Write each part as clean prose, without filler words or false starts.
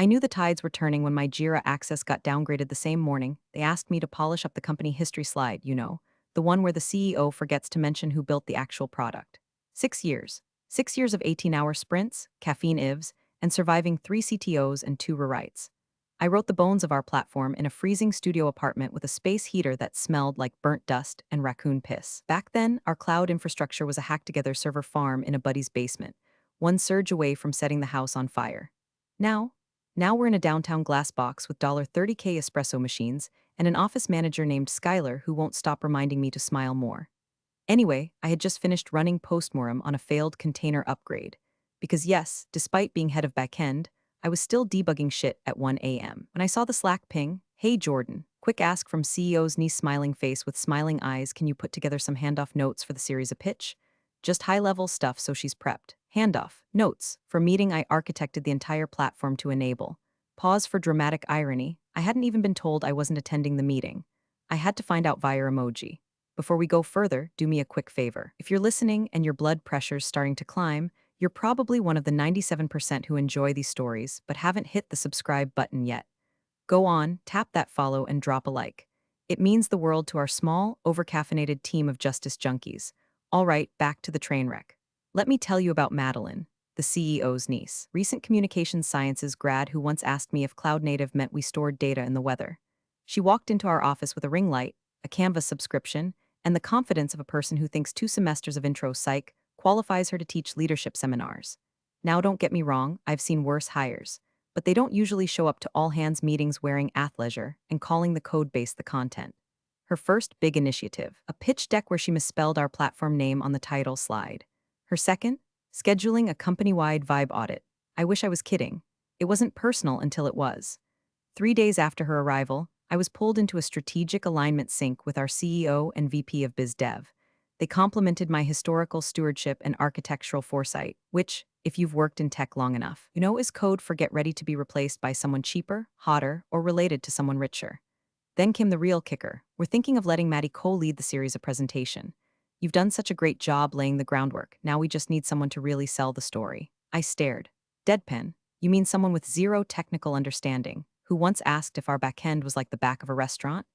I knew the tides were turning when my Jira access got downgraded the same morning. They asked me to polish up the company history slide, the one where the CEO forgets to mention who built the actual product. 6 years. 6 years of 18-hour sprints, caffeine IVs, and surviving 3 CTOs and 2 rewrites. I wrote the bones of our platform in a freezing studio apartment with a space heater that smelled like burnt dust and raccoon piss. Back then, our cloud infrastructure was a hacked-together server farm in a buddy's basement, one surge away from setting the house on fire. Now, now we're in a downtown glass box with $30K espresso machines and an office manager named Skylar who won't stop reminding me to smile more. Anyway, I had just finished running postmortem on a failed container upgrade. Because yes, despite being head of backend, I was still debugging shit at 1 a.m. When I saw the Slack ping, "Hey Jordan, quick ask from CEO's niece smiling face with smiling eyes, can you put together some handoff notes for the series of pitch? Just high-level stuff so she's prepped. Handoff, notes, for meeting I architected the entire platform to enable. Pause for dramatic irony, I hadn't even been told I wasn't attending the meeting. I had to find out via emoji. Before we go further, do me a quick favor. If you're listening and your blood pressure's starting to climb, you're probably one of the 97% who enjoy these stories but haven't hit the subscribe button yet. Go on, tap that follow and drop a like. It means the world to our small, overcaffeinated team of justice junkies. All right, back to the train wreck. Let me tell you about Madeline, the CEO's niece, recent communications sciences grad who once asked me if cloud native meant we stored data in the weather. She walked into our office with a ring light, a Canvas subscription, and the confidence of a person who thinks 2 semesters of intro psych qualifies her to teach leadership seminars. Now don't get me wrong, I've seen worse hires, but they don't usually show up to all-hands meetings wearing athleisure and calling the code base the content. Her first big initiative, a pitch deck where she misspelled our platform name on the title slide. Her second, scheduling a company-wide vibe audit. I wish I was kidding. It wasn't personal until it was. 3 days after her arrival, I was pulled into a strategic alignment sync with our CEO and VP of Biz Dev. They complimented my historical stewardship and architectural foresight, which, if you've worked in tech long enough, is code for get ready to be replaced by someone cheaper, hotter, or related to someone richer. Then came the real kicker. We're thinking of letting Maddie co-lead the series of presentation. You've done such a great job laying the groundwork. Now we just need someone to really sell the story. I stared. Deadpan. You mean someone with zero technical understanding, who once asked if our backend was like the back of a restaurant?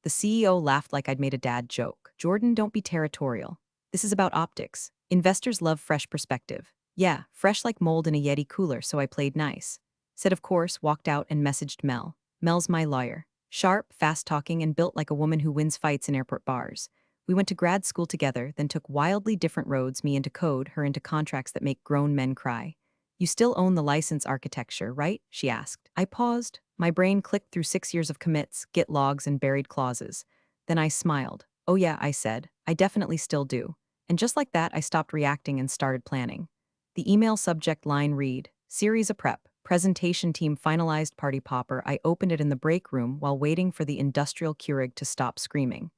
The CEO laughed like I'd made a dad joke. Jordan, don't be territorial. This is about optics. Investors love fresh perspective. Yeah, fresh like mold in a Yeti cooler, so I played nice. Said of course, walked out and messaged Mel. Mel's my lawyer. Sharp, fast-talking, and built like a woman who wins fights in airport bars. We went to grad school together, then took wildly different roads, me into code, her into contracts that make grown men cry. You still own the license architecture, right? She asked. I paused. My brain clicked through 6 years of commits, git logs, and buried clauses. Then I smiled. Oh yeah, I said. I definitely still do. And just like that, I stopped reacting and started planning. The email subject line read, series of prep, presentation team finalized party popper. I opened it in the break room while waiting for the industrial Keurig to stop screaming.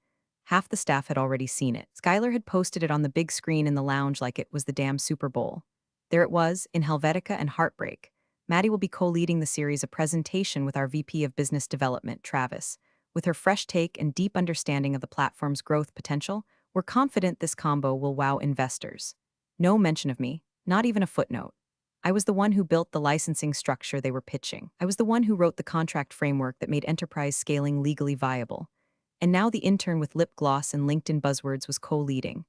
Half the staff had already seen it. Skylar had posted it on the big screen in the lounge like it was the damn Super Bowl. There it was, in Helvetica and Heartbreak. Maddie will be co-leading the series of presentation with our VP of Business Development, Travis. With her fresh take and deep understanding of the platform's growth potential, we're confident this combo will wow investors. No mention of me, not even a footnote. I was the one who built the licensing structure they were pitching. I was the one who wrote the contract framework that made enterprise scaling legally viable. And now the intern with lip gloss and LinkedIn buzzwords was co-leading.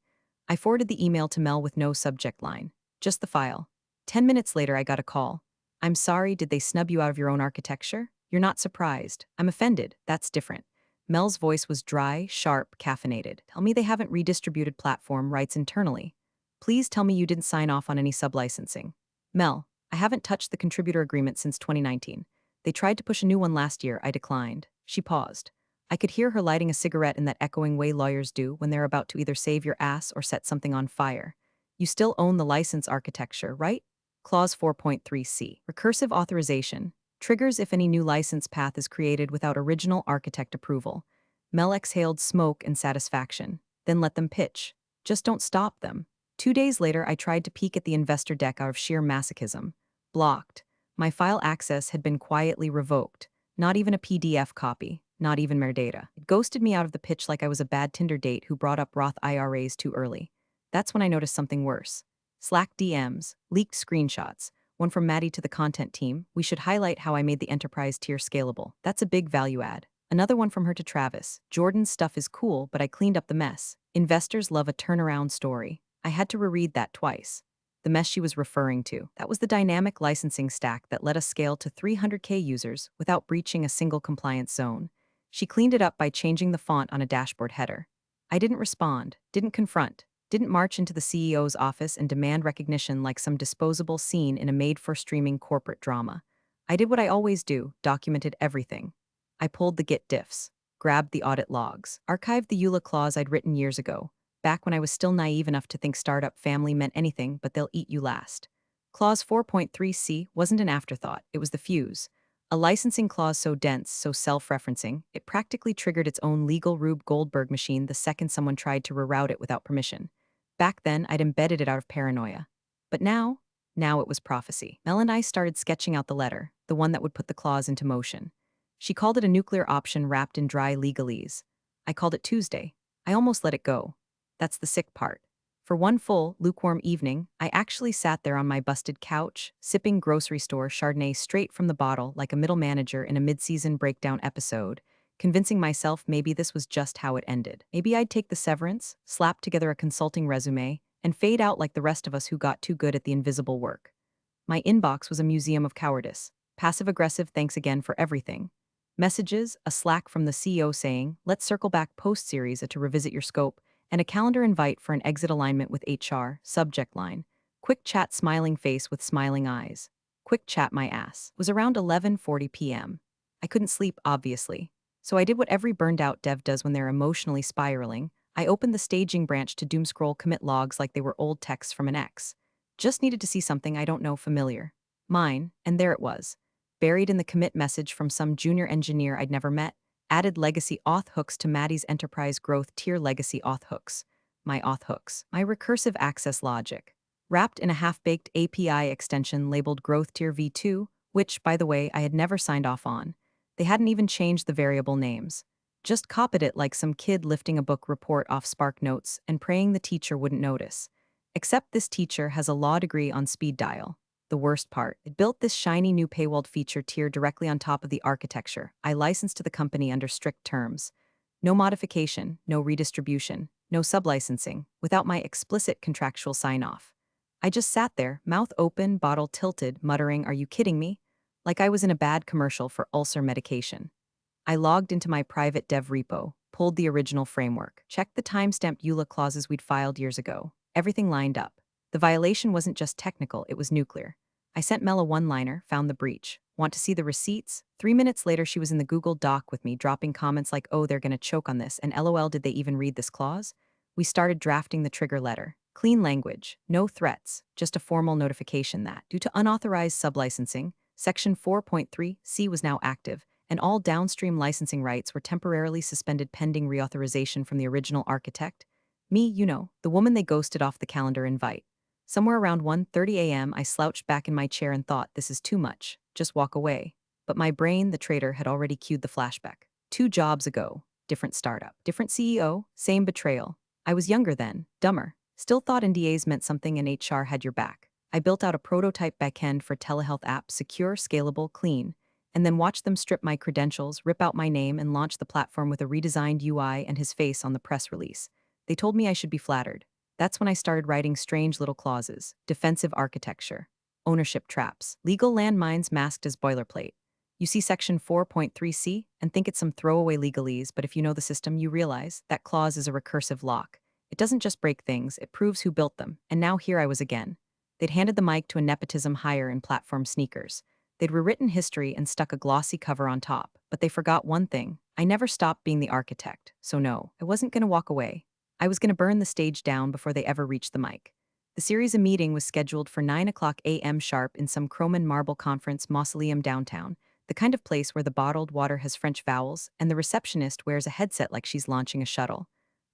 I forwarded the email to Mel with no subject line, just the file. 10 minutes later, I got a call. I'm sorry, did they snub you out of your own architecture? You're not surprised. I'm offended. That's different. Mel's voice was dry, sharp, caffeinated. Tell me they haven't redistributed platform rights internally. Please tell me you didn't sign off on any sub-licensing. Mel, I haven't touched the contributor agreement since 2019. They tried to push a new one last year. I declined. She paused. I could hear her lighting a cigarette in that echoing way lawyers do when they're about to either save your ass or set something on fire. You still own the license architecture, right? Clause 4.3c. Recursive authorization. Triggers if any new license path is created without original architect approval. Mel exhaled smoke and satisfaction. Then let them pitch. Just don't stop them. 2 days later, I tried to peek at the investor deck out of sheer masochism. Blocked. My file access had been quietly revoked. Not even a PDF copy. Not even metadata. It ghosted me out of the pitch like I was a bad Tinder date who brought up Roth IRAs too early. That's when I noticed something worse. Slack DMs, leaked screenshots, One from Maddie to the content team. We should highlight how I made the enterprise tier scalable. That's a big value add. Another one from her to Travis. Jordan's stuff is cool, but I cleaned up the mess. Investors love a turnaround story. I had to reread that twice. The mess she was referring to. That was the dynamic licensing stack that let us scale to 300K users without breaching a single compliance zone. She cleaned it up by changing the font on a dashboard header. I didn't respond, didn't confront, didn't march into the CEO's office and demand recognition like some disposable scene in a made-for-streaming corporate drama. I did what I always do, documented everything. I pulled the Git diffs, grabbed the audit logs, archived the EULA clause I'd written years ago, back when I was still naive enough to think startup family meant anything but they'll eat you last. Clause 4.3c wasn't an afterthought, it was the fuse. A licensing clause so dense, so self-referencing, it practically triggered its own legal Rube Goldberg machine the second someone tried to reroute it without permission. Back then, I'd embedded it out of paranoia. But now it was prophecy. Mel and I started sketching out the letter, the one that would put the clause into motion. She called it a nuclear option wrapped in dry legalese. I called it Tuesday. I almost let it go. That's the sick part. For one full, lukewarm evening, I actually sat there on my busted couch, sipping grocery store Chardonnay straight from the bottle like a middle manager in a mid-season breakdown episode, convincing myself maybe this was just how it ended. Maybe I'd take the severance, slap together a consulting resume, and fade out like the rest of us who got too good at the invisible work. My inbox was a museum of cowardice. Passive-aggressive thanks again for everything. Messages, a Slack from the CEO saying, let's circle back post-series to revisit your scope, and a calendar invite for an exit alignment with HR, subject line. Quick chat smiling face with smiling eyes. Quick chat my ass. Was around 11:40 p.m. I couldn't sleep, obviously. So I did what every burned-out dev does when they're emotionally spiraling. I opened the staging branch to doom scroll commit logs like they were old texts from an ex. Just needed to see something I don't know familiar. Mine, and there it was. Buried in the commit message from some junior engineer I'd never met, added legacy auth hooks to Maddie's enterprise growth tier legacy auth hooks. My auth hooks. My recursive access logic. Wrapped in a half-baked API extension labeled growth tier v2, which, by the way, I had never signed off on. They hadn't even changed the variable names. Just copied it like some kid lifting a book report off Spark Notes and praying the teacher wouldn't notice. Except this teacher has a law degree on speed dial. The worst part, it built this shiny new paywalled feature tier directly on top of the architecture I licensed to the company under strict terms. No modification, no redistribution, no sublicensing, without my explicit contractual sign-off. I just sat there, mouth open, bottle tilted, muttering, "Are you kidding me?" Like I was in a bad commercial for ulcer medication. I logged into my private dev repo, pulled the original framework, checked the timestamped EULA clauses we'd filed years ago. Everything lined up. The violation wasn't just technical, it was nuclear. I sent Mel a one-liner, found the breach. Want to see the receipts? 3 minutes later, she was in the Google Doc with me, dropping comments like, "Oh, they're gonna choke on this," and LOL, did they even read this clause? We started drafting the trigger letter. Clean language, no threats, just a formal notification that, due to unauthorized sublicensing, Section 4.3c was now active, and all downstream licensing rights were temporarily suspended pending reauthorization from the original architect. Me, the woman they ghosted off the calendar invite. Somewhere around 1:30 a.m., I slouched back in my chair and thought, this is too much, just walk away. But my brain, the traitor, had already cued the flashback. 2 jobs ago, different startup, different CEO, same betrayal. I was younger then, dumber, still thought NDAs meant something and HR had your back. I built out a prototype backend for telehealth app, secure, scalable, clean, and then watched them strip my credentials, rip out my name, and launch the platform with a redesigned UI and his face on the press release. They told me I should be flattered. That's when I started writing strange little clauses, defensive architecture, ownership traps, legal landmines masked as boilerplate. You see Section 4.3c and think it's some throwaway legalese, but if you know the system, you realize that clause is a recursive lock. It doesn't just break things, it proves who built them. And now here I was again. They'd handed the mic to a nepotism hire in platform sneakers. They'd rewritten history and stuck a glossy cover on top, but they forgot one thing. I never stopped being the architect, so no, I wasn't going to walk away. I was going to burn the stage down before they ever reached the mic. The series of meeting was scheduled for 9 a.m. sharp in some Croman marble conference mausoleum downtown, the kind of place where the bottled water has French vowels and the receptionist wears a headset like she's launching a shuttle.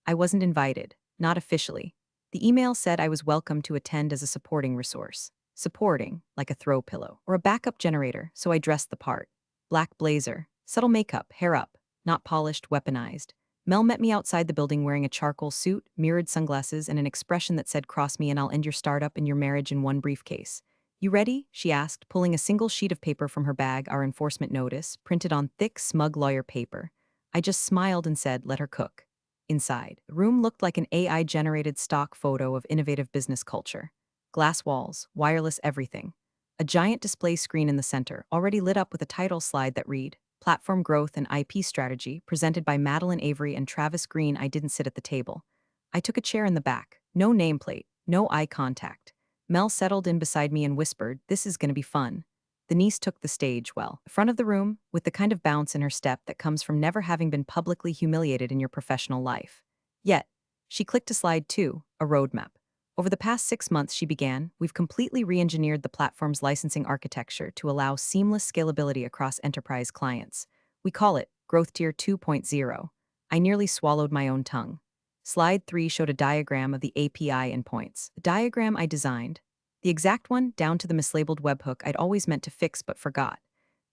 I wasn't invited, not officially. The email said I was welcome to attend as a supporting resource. Supporting, like a throw pillow, or a backup generator, so I dressed the part. Black blazer, subtle makeup, hair up, not polished, weaponized. Mel met me outside the building wearing a charcoal suit, mirrored sunglasses, and an expression that said, "Cross me and I'll end your startup and your marriage in one briefcase." You ready? She asked, pulling a single sheet of paper from her bag, our enforcement notice, printed on thick, smug lawyer paper. I just smiled and said, let her cook. Inside, the room looked like an AI-generated stock photo of innovative business culture. Glass walls, wireless everything. A giant display screen in the center, already lit up with a title slide that read, Platform Growth and IP Strategy, presented by Madeline Avery and Travis Green. I didn't sit at the table. I took a chair in the back. No nameplate, no eye contact. Mel settled in beside me and whispered, this is going to be fun. The niece took the stage well, the front of the room, with the kind of bounce in her step that comes from never having been publicly humiliated in your professional life. Yet, she clicked to slide 2, a roadmap. Over the past 6 months, she began, we've completely re-engineered the platform's licensing architecture to allow seamless scalability across enterprise clients. We call it Growth Tier 2.0. I nearly swallowed my own tongue. Slide 3 showed a diagram of the API endpoints, a diagram I designed. The exact one, down to the mislabeled webhook I'd always meant to fix but forgot.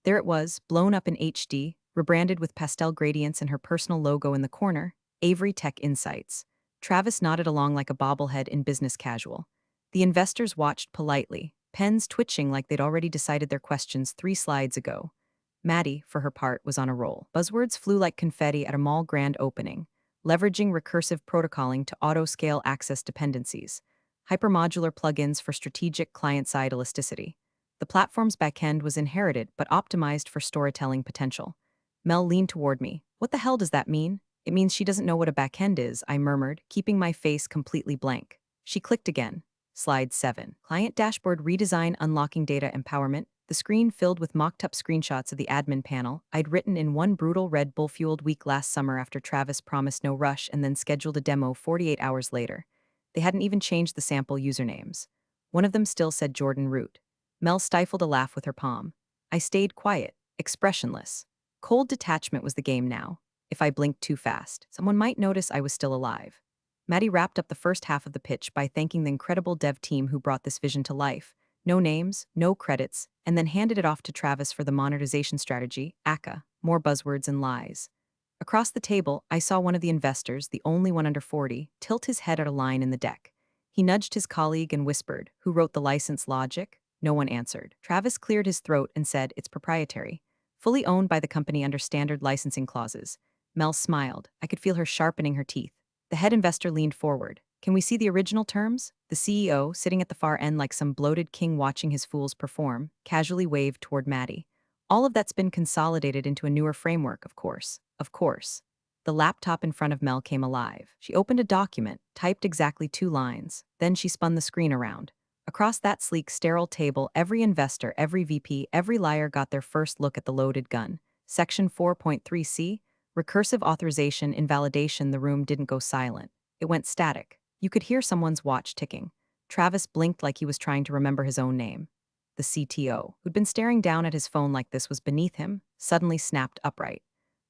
There it was, blown up in HD, rebranded with pastel gradients and her personal logo in the corner, Avery Tech Insights. Travis nodded along like a bobblehead in business casual. The investors watched politely, pens twitching like they'd already decided their questions 3 slides ago. Maddie, for her part, was on a roll. Buzzwords flew like confetti at a mall grand opening, leveraging recursive protocolling to auto-scale access dependencies, hypermodular plugins for strategic client-side elasticity. The platform's backend was inherited but optimized for storytelling potential. Mel leaned toward me. What the hell does that mean? It means she doesn't know what a backend is, I murmured, keeping my face completely blank. She clicked again. Slide 7. Client dashboard redesign unlocking data empowerment. The screen filled with mocked-up screenshots of the admin panel I'd written in one brutal Red Bull-fueled week last summer after Travis promised no rush and then scheduled a demo 48 hours later. They hadn't even changed the sample usernames. One of them still said Jordan Root. Mel stifled a laugh with her palm. I stayed quiet, expressionless. Cold detachment was the game now. If I blinked too fast, someone might notice I was still alive. Maddie wrapped up the first half of the pitch by thanking the incredible dev team who brought this vision to life. No names, no credits, and then handed it off to Travis for the monetization strategy, ACA, more buzzwords and lies. Across the table, I saw one of the investors, the only one under 40, tilt his head at a line in the deck. He nudged his colleague and whispered, who wrote the license logic? No one answered. Travis cleared his throat and said, it's proprietary, fully owned by the company under standard licensing clauses. Mel smiled. I could feel her sharpening her teeth. The head investor leaned forward. Can we see the original terms? The CEO, sitting at the far end like some bloated king watching his fools perform, casually waved toward Maddie. All of that's been consolidated into a newer framework, of course. Of course. The laptop in front of Mel came alive. She opened a document, typed exactly 2 lines. Then she spun the screen around. Across that sleek, sterile table, every investor, every VP, every liar got their first look at the loaded gun. Section 4.3c, recursive authorization invalidation. The room didn't go silent. It went static. You could hear someone's watch ticking. Travis blinked like he was trying to remember his own name. The CTO, who'd been staring down at his phone like this was beneath him, suddenly snapped upright.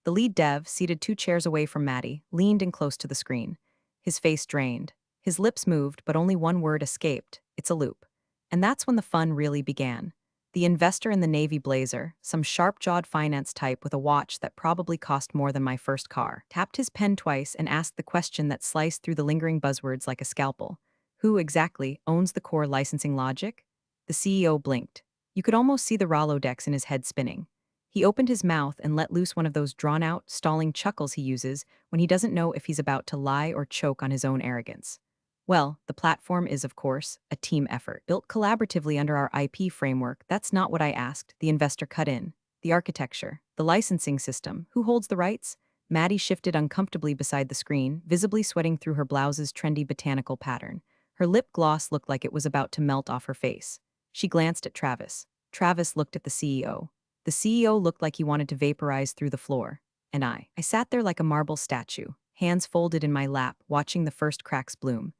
The lead dev, seated 2 chairs away from Maddie, leaned in close to the screen. His face drained. His lips moved, but only one word escaped. It's a loop. And that's when the fun really began. The investor in the navy blazer, some sharp-jawed finance type with a watch that probably cost more than my first car, tapped his pen twice and asked the question that sliced through the lingering buzzwords like a scalpel. Who exactly owns the core licensing logic? The CEO blinked. You could almost see the Rolodex in his head spinning. He opened his mouth and let loose one of those drawn-out, stalling chuckles he uses when he doesn't know if he's about to lie or choke on his own arrogance. Well, the platform is, of course, a team effort, built collaboratively under our IP framework. That's not what I asked, the investor cut in. The architecture, the licensing system, who holds the rights? Maddie shifted uncomfortably beside the screen, visibly sweating through her blouse's trendy botanical pattern. Her lip gloss looked like it was about to melt off her face. She glanced at Travis. Travis looked at the CEO. The CEO looked like he wanted to vaporize through the floor. And I sat there like a marble statue, hands folded in my lap, watching the first cracks bloom.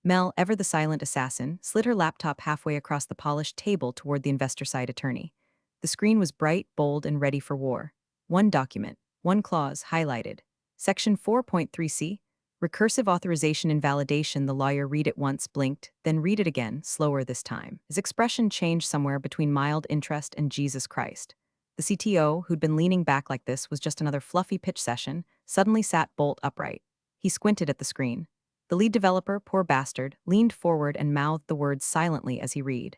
Mel, ever the silent assassin, slid her laptop halfway across the polished table toward the investor-side attorney. The screen was bright, bold, and ready for war. One document, one clause, highlighted. Section 4.3c, recursive authorization invalidation. The lawyer read it once, blinked, then read it again, slower this time. His expression changed somewhere between mild interest and Jesus Christ. The CTO, who'd been leaning back like this was just another fluffy pitch session, suddenly sat bolt upright. He squinted at the screen. The lead developer, poor bastard, leaned forward and mouthed the words silently as he read.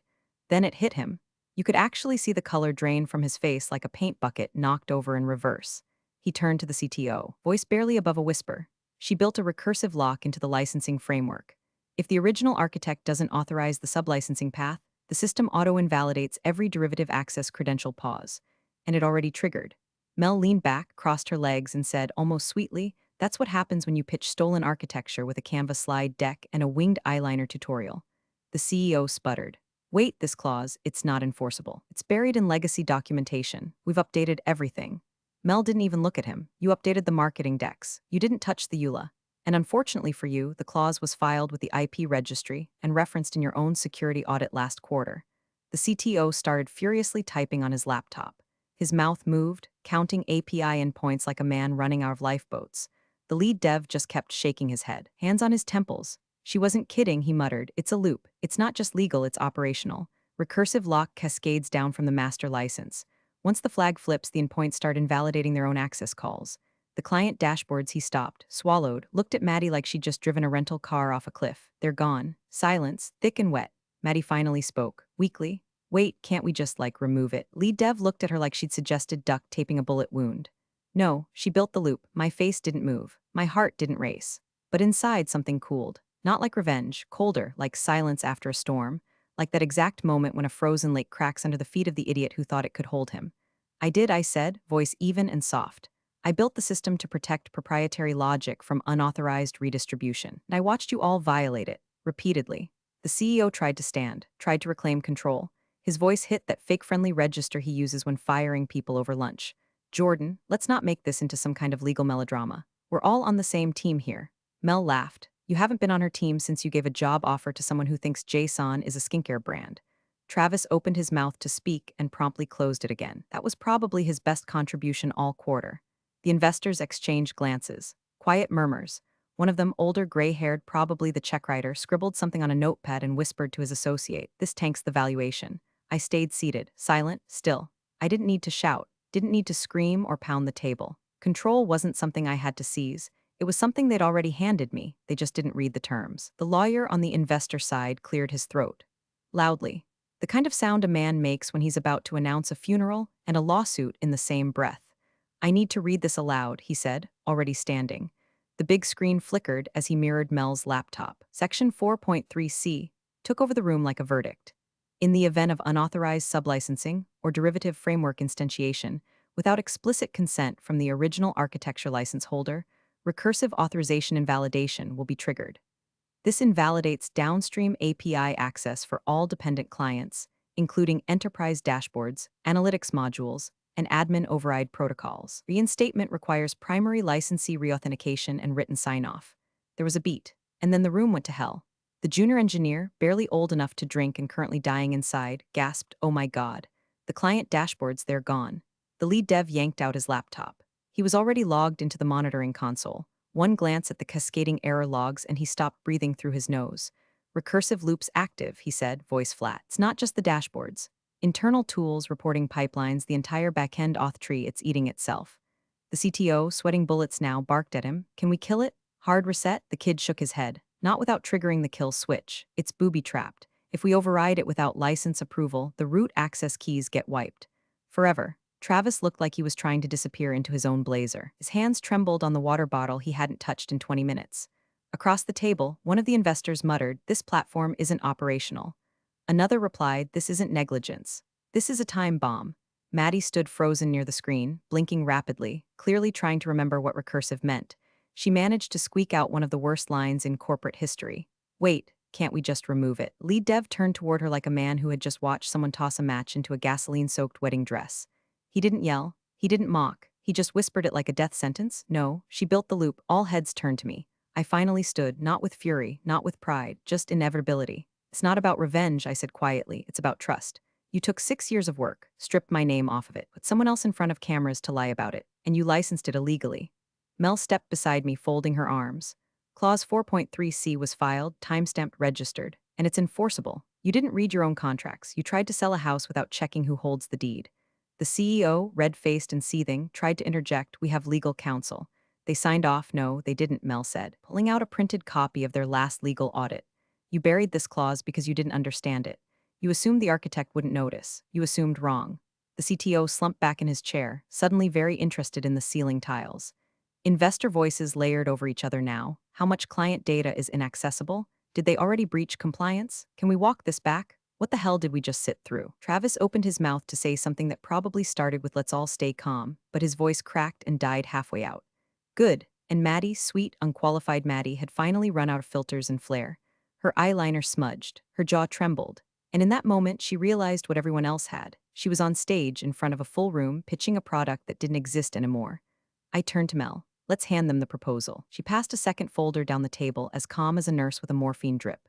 Then it hit him. You could actually see the color drain from his face like a paint bucket knocked over in reverse. He turned to the CTO, voice barely above a whisper. She built a recursive lock into the licensing framework. If the original architect doesn't authorize the sublicensing path, the system auto-invalidates every derivative access credential pause. And it already triggered. Mel leaned back, crossed her legs, and said, almost sweetly, that's what happens when you pitch stolen architecture with a Canva slide deck and a winged eyeliner tutorial. The CEO sputtered. Wait, this clause, it's not enforceable. It's buried in legacy documentation. We've updated everything. Mel didn't even look at him. You updated the marketing decks. You didn't touch the EULA. And unfortunately for you, the clause was filed with the IP registry and referenced in your own security audit last quarter. The CTO started furiously typing on his laptop. His mouth moved, counting API endpoints like a man running out of lifeboats. The lead dev just kept shaking his head, hands on his temples. She wasn't kidding, he muttered. It's a loop. It's not just legal, it's operational. Recursive lock cascades down from the master license. Once the flag flips, the endpoints start invalidating their own access calls. The client dashboards, he stopped, swallowed, looked at Maddie like she'd just driven a rental car off a cliff. They're gone. Silence, thick and wet. Maddie finally spoke, weakly. Wait, can't we just, remove it? Lead dev looked at her like she'd suggested duct taping a bullet wound. No, she built the loop. My face didn't move. My heart didn't race. But inside, something cooled. Not like revenge, colder, like silence after a storm, like that exact moment when a frozen lake cracks under the feet of the idiot who thought it could hold him. I said, voice even and soft. I built the system to protect proprietary logic from unauthorized redistribution, and I watched you all violate it, repeatedly. The CEO tried to stand, tried to reclaim control. His voice hit that fake-friendly register he uses when firing people over lunch. Jordan, let's not make this into some kind of legal melodrama. We're all on the same team here. Mel laughed. You haven't been on her team since you gave a job offer to someone who thinks JSON is a skincare brand. Travis opened his mouth to speak and promptly closed it again. That was probably his best contribution all quarter. The investors exchanged glances. Quiet murmurs. One of them, older, gray-haired, probably the check writer, scribbled something on a notepad and whispered to his associate, "This tanks the valuation." I stayed seated, silent, still. I didn't need to shout, didn't need to scream or pound the table. Control wasn't something I had to seize. It was something they'd already handed me, they just didn't read the terms. The lawyer on the investor side cleared his throat. Loudly. The kind of sound a man makes when he's about to announce a funeral and a lawsuit in the same breath. I need to read this aloud, he said, already standing. The big screen flickered as he mirrored Mel's laptop. Section 4.3c took over the room like a verdict. In the event of unauthorized sublicensing or derivative framework instantiation, without explicit consent from the original architecture license holder, recursive authorization invalidation will be triggered. This invalidates downstream API access for all dependent clients, including enterprise dashboards, analytics modules, and admin override protocols. Reinstatement requires primary licensee reauthentication and written sign-off. There was a beat, and then the room went to hell. The junior engineer, barely old enough to drink and currently dying inside, gasped, "Oh my God." The client dashboards, they're gone. The lead dev yanked out his laptop. He was already logged into the monitoring console. One glance at the cascading error logs and he stopped breathing through his nose. "Recursive loops active," he said, voice flat. "It's not just the dashboards. Internal tools, reporting pipelines, the entire backend auth tree, it's eating itself." The CTO, sweating bullets now, barked at him. "Can we kill it? Hard reset?" The kid shook his head. "Not without triggering the kill switch. It's booby-trapped. If we override it without license approval, the root access keys get wiped. Forever." Travis looked like he was trying to disappear into his own blazer. His hands trembled on the water bottle he hadn't touched in 20 minutes. Across the table, one of the investors muttered, "This platform isn't operational." Another replied, "This isn't negligence. This is a time bomb." Maddie stood frozen near the screen, blinking rapidly, clearly trying to remember what recursive meant. She managed to squeak out one of the worst lines in corporate history. "Wait, can't we just remove it?" Lead dev turned toward her like a man who had just watched someone toss a match into a gasoline-soaked wedding dress. He didn't yell. He didn't mock. He just whispered it like a death sentence. "No." She built the loop. All heads turned to me. I finally stood, not with fury, not with pride, just inevitability. "It's not about revenge," I said quietly. "It's about trust. You took 6 years of work, stripped my name off of it, put someone else in front of cameras to lie about it, and you licensed it illegally." Mel stepped beside me, folding her arms. Clause 4.3c was filed, timestamped, registered, and it's enforceable. You didn't read your own contracts. You tried to sell a house without checking who holds the deed. The CEO, red-faced and seething, tried to interject, "We have legal counsel." They signed off. "No, they didn't," Mel said, pulling out a printed copy of their last legal audit. "You buried this clause because you didn't understand it. You assumed the architect wouldn't notice. You assumed wrong. The CTO slumped back in his chair, suddenly very interested in the ceiling tiles. Investor voices layered over each other now. How much client data is inaccessible? Did they already breach compliance? Can we walk this back? What the hell did we just sit through? Travis opened his mouth to say something that probably started with "let's all stay calm," but his voice cracked and died halfway out. Good. And Maddie, sweet, unqualified Maddie, had finally run out of filters and flair. Her eyeliner smudged, her jaw trembled, and in that moment she realized what everyone else had. She was on stage in front of a full room pitching a product that didn't exist anymore. I turned to Mel. Let's hand them the proposal. She passed a second folder down the table, as calm as a nurse with a morphine drip.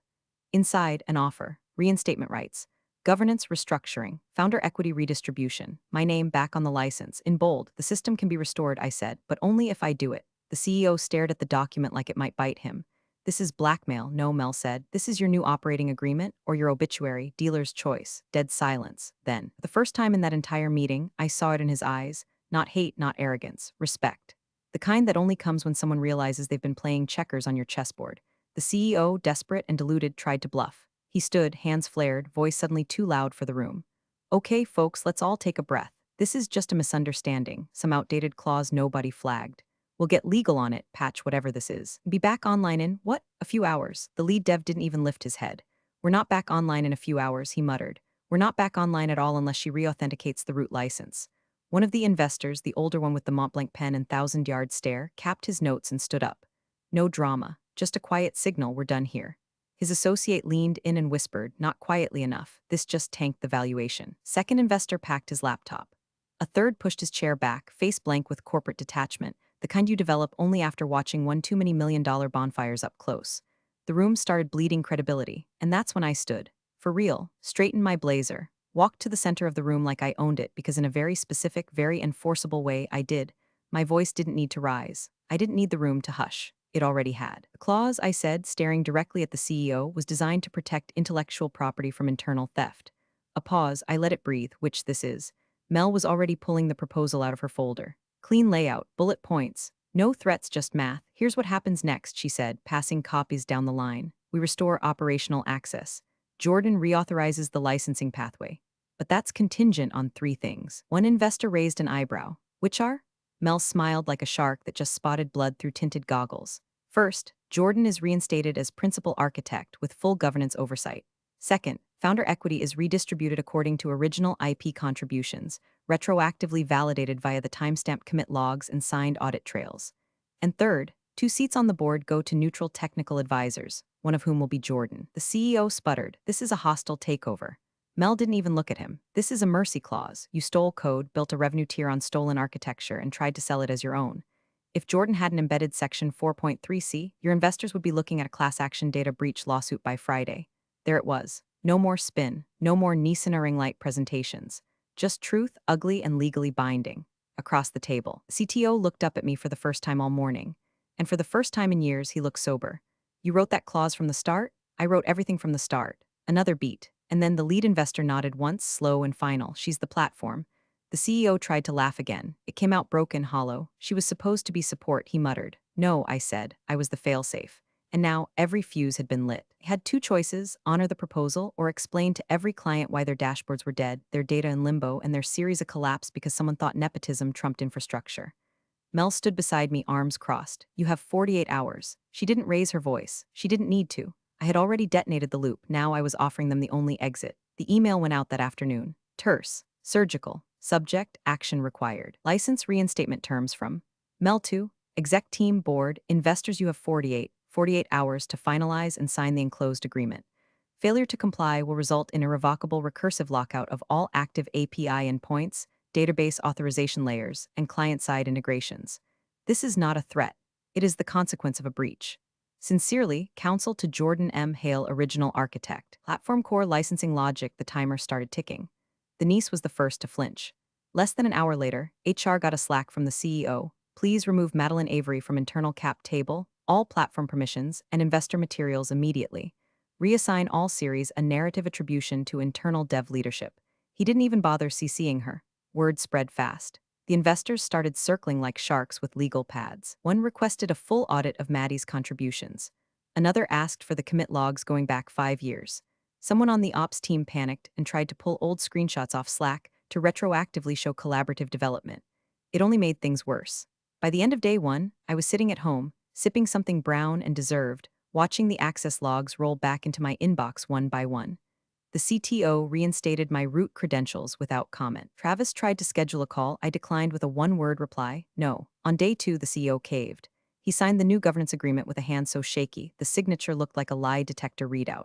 Inside, an offer, reinstatement rights, governance restructuring, founder equity redistribution, my name back on the license. In bold, the system can be restored, I said, but only if I do it. The CEO stared at the document like it might bite him. This is blackmail, no, Mel said. This is your new operating agreement, or your obituary, dealer's choice. Dead silence. Then, for the first time in that entire meeting, I saw it in his eyes. Not hate, not arrogance. Respect. The kind that only comes when someone realizes they've been playing checkers on your chessboard. The CEO, desperate and deluded, tried to bluff. He stood, hands flared, voice suddenly too loud for the room. Okay, folks, let's all take a breath. This is just a misunderstanding, some outdated clause nobody flagged. We'll get legal on it, patch whatever this is. Be back online in, what? A few hours. The lead dev didn't even lift his head. We're not back online in a few hours, he muttered. We're not back online at all unless she reauthenticates the root license. One of the investors, the older one with the Montblanc pen and thousand-yard stare, capped his notes and stood up. No drama, just a quiet signal, we're done here. His associate leaned in and whispered, not quietly enough, this just tanked the valuation. Second investor packed his laptop. A third pushed his chair back, face blank with corporate detachment, the kind you develop only after watching one too many million-dollar bonfires up close. The room started bleeding credibility, and that's when I stood. For real, straightened my blazer, walked to the center of the room like I owned it because in a very specific, very enforceable way I did. My voice didn't need to rise. I didn't need the room to hush. It already had. The clause, I said, staring directly at the CEO, was designed to protect intellectual property from internal theft. A pause, I let it breathe, which this is. Mel was already pulling the proposal out of her folder. Clean layout, bullet points. No threats, just math. Here's what happens next, she said, passing copies down the line. We restore operational access. Jordan reauthorizes the licensing pathway. But that's contingent on three things. One investor raised an eyebrow. Which are? Mel smiled like a shark that just spotted blood through tinted goggles. First, Jordan is reinstated as principal architect with full governance oversight. Second, founder equity is redistributed according to original IP contributions, retroactively validated via the timestamp commit logs and signed audit trails. And third, 2 seats on the board go to neutral technical advisors, one of whom will be Jordan. The CEO sputtered, this is a hostile takeover. Mel didn't even look at him. This is a mercy clause. You stole code, built a revenue tier on stolen architecture, and tried to sell it as your own. If Jordan hadn't embedded Section 4.3c, your investors would be looking at a class action data breach lawsuit by Friday. There it was. No more spin, no more Nissan or ring light presentations. Just truth, ugly and legally binding. Across the table, CTO looked up at me for the first time all morning. And for the first time in years, he looked sober. You wrote that clause from the start? I wrote everything from the start. Another beat. And then the lead investor nodded once, slow and final. She's the platform. The CEO tried to laugh again. It came out broken, hollow. She was supposed to be support, he muttered. No, I said. I was the failsafe. And now every fuse had been lit. I had 2 choices, honor the proposal or explain to every client why their dashboards were dead, their data in limbo, and their series a collapse because someone thought nepotism trumped infrastructure. Mel stood beside me, arms crossed. You have 48 hours. She didn't raise her voice. She didn't need to. I had already detonated the loop. Now I was offering them the only exit. The email went out that afternoon. Terse. Surgical. Subject. Action required. License reinstatement terms from Mel to exec team board. Investors, you have 48 hours to finalize and sign the enclosed agreement. Failure to comply will result in irrevocable recursive lockout of all active API endpoints, database authorization layers, and client-side integrations. This is not a threat. It is the consequence of a breach. Sincerely, counsel to Jordan M. Hale, original architect. Platform core licensing logic. The timer started ticking. The niece was the first to flinch. Less than an hour later, HR got a Slack from the CEO. Please remove Madeline Avery from internal cap table, all platform permissions, and investor materials immediately. Reassign all series a narrative attribution to internal dev leadership. He didn't even bother CCing her. Word spread fast. The investors started circling like sharks with legal pads. One requested a full audit of Maddie's contributions. Another asked for the commit logs going back 5 years. Someone on the ops team panicked and tried to pull old screenshots off Slack to retroactively show collaborative development. It only made things worse. By the end of day one, I was sitting at home, sipping something brown and deserved, watching the access logs roll back into my inbox one by one. The CTO reinstated my root credentials without comment. Travis tried to schedule a call. I declined with a one-word reply, no. On day two, the CEO caved. He signed the new governance agreement with a hand so shaky, the signature looked like a lie detector readout.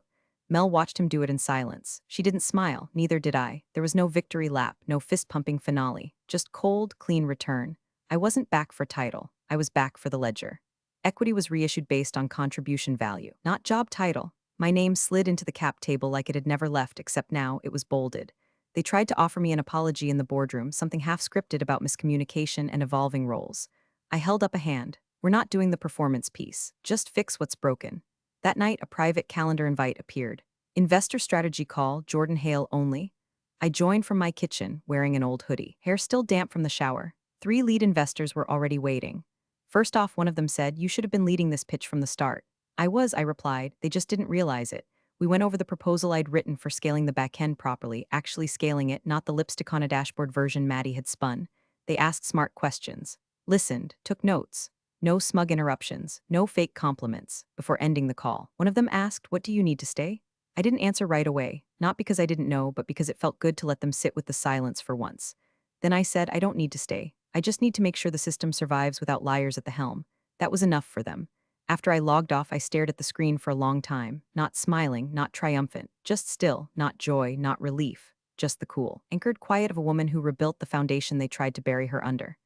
Mel watched him do it in silence. She didn't smile, neither did I. There was no victory lap, no fist-pumping finale, just cold, clean return. I wasn't back for title. I was back for the ledger. Equity was reissued based on contribution value, not job title. My name slid into the cap table like it had never left, except now it was bolded. They tried to offer me an apology in the boardroom, something half-scripted about miscommunication and evolving roles. I held up a hand. We're not doing the performance piece. Just fix what's broken. That night, a private calendar invite appeared. Investor strategy call, Jordan Hale only. I joined from my kitchen, wearing an old hoodie, hair still damp from the shower. 3 lead investors were already waiting. First off, one of them said, "You should have been leading this pitch from the start." I replied. They just didn't realize it. We went over the proposal I'd written for scaling the backend properly, actually scaling it, not the lipstick on a dashboard version Maddie had spun. They asked smart questions. Listened, took notes. No smug interruptions, no fake compliments. Before ending the call, one of them asked, "What do you need to stay?" I didn't answer right away, not because I didn't know, but because it felt good to let them sit with the silence for once. Then I said, "I don't need to stay. I just need to make sure the system survives without liars at the helm." That was enough for them. After I logged off, I stared at the screen for a long time, not smiling, not triumphant, just still, not joy, not relief, just the cool, anchored quiet of a woman who rebuilt the foundation they tried to bury her under.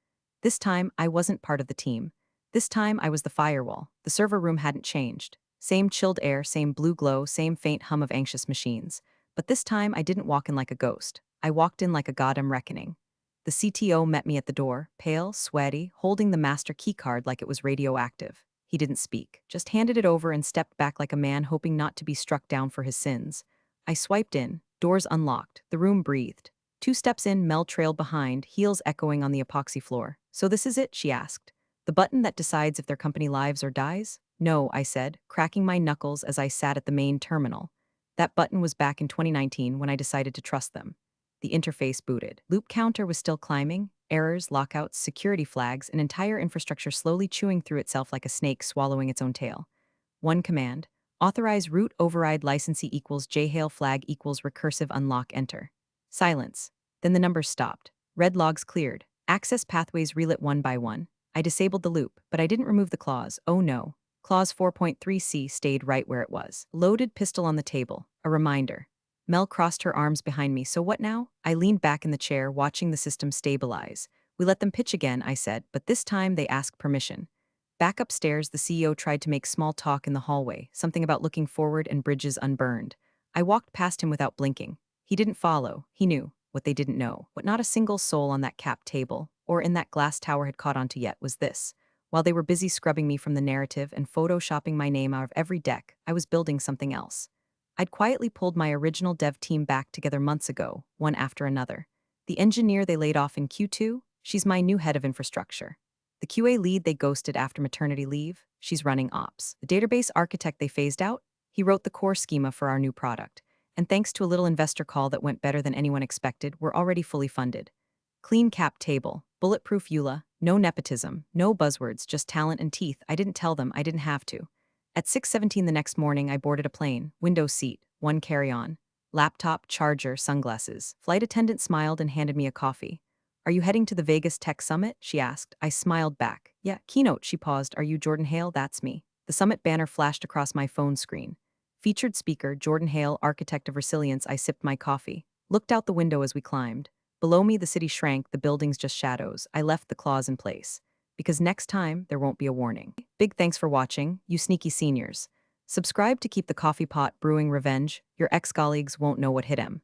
This time, I wasn't part of the team. This time, I was the firewall. The server room hadn't changed. Same chilled air, same blue glow, same faint hum of anxious machines. But this time, I didn't walk in like a ghost. I walked in like a god I'm reckoning. The CTO met me at the door, pale, sweaty, holding the master keycard like it was radioactive. He didn't speak, just handed it over and stepped back like a man hoping not to be struck down for his sins. I swiped in, doors unlocked, the room breathed. 2 steps in, Mel trailed behind, heels echoing on the epoxy floor. "So this is it?" she asked. "The button that decides if their company lives or dies?" "No," I said, cracking my knuckles as I sat at the main terminal. That button was back in 2019 when I decided to trust them. The interface booted. Loop counter was still climbing. Errors, lockouts, security flags, an entire infrastructure slowly chewing through itself like a snake swallowing its own tail. One command. Authorize root override licensee equals jhail flag equals recursive unlock enter. Silence. Then the numbers stopped. Red logs cleared. Access pathways relit one by one. I disabled the loop, but I didn't remove the clause. Oh no. Clause 4.3c stayed right where it was. Loaded pistol on the table. A reminder. Mel crossed her arms behind me. "So what now?" I leaned back in the chair, watching the system stabilize. "We let them pitch again," I said, "but this time they ask permission." Back upstairs, the CEO tried to make small talk in the hallway, something about looking forward and bridges unburned. I walked past him without blinking. He didn't follow. He knew what they didn't know. What not a single soul on that cap table, or in that glass tower had caught onto yet, was this. While they were busy scrubbing me from the narrative and photoshopping my name out of every deck, I was building something else. I'd quietly pulled my original dev team back together months ago, one after another. The engineer they laid off in Q2, she's my new head of infrastructure. The QA lead they ghosted after maternity leave, she's running ops. The database architect they phased out, he wrote the core schema for our new product. And thanks to a little investor call that went better than anyone expected, we're already fully funded. Clean cap table, bulletproof EULA, no nepotism, no buzzwords, just talent and teeth. I didn't tell them, I didn't have to. At 6:17 the next morning, I boarded a plane, window seat, 1 carry-on, laptop, charger, sunglasses. Flight attendant smiled and handed me a coffee. "Are you heading to the Vegas Tech Summit?" she asked. I smiled back. "Yeah, keynote," she paused. "Are you Jordan Hale?" "That's me." The summit banner flashed across my phone screen. Featured speaker, Jordan Hale, architect of resilience. I sipped my coffee. Looked out the window as we climbed. Below me, the city shrank, the buildings just shadows. I left the claws in place. Because next time, there won't be a warning. Big thanks for watching, you sneaky seniors. Subscribe to keep the coffee pot brewing revenge. Your ex-colleagues won't know what hit 'em.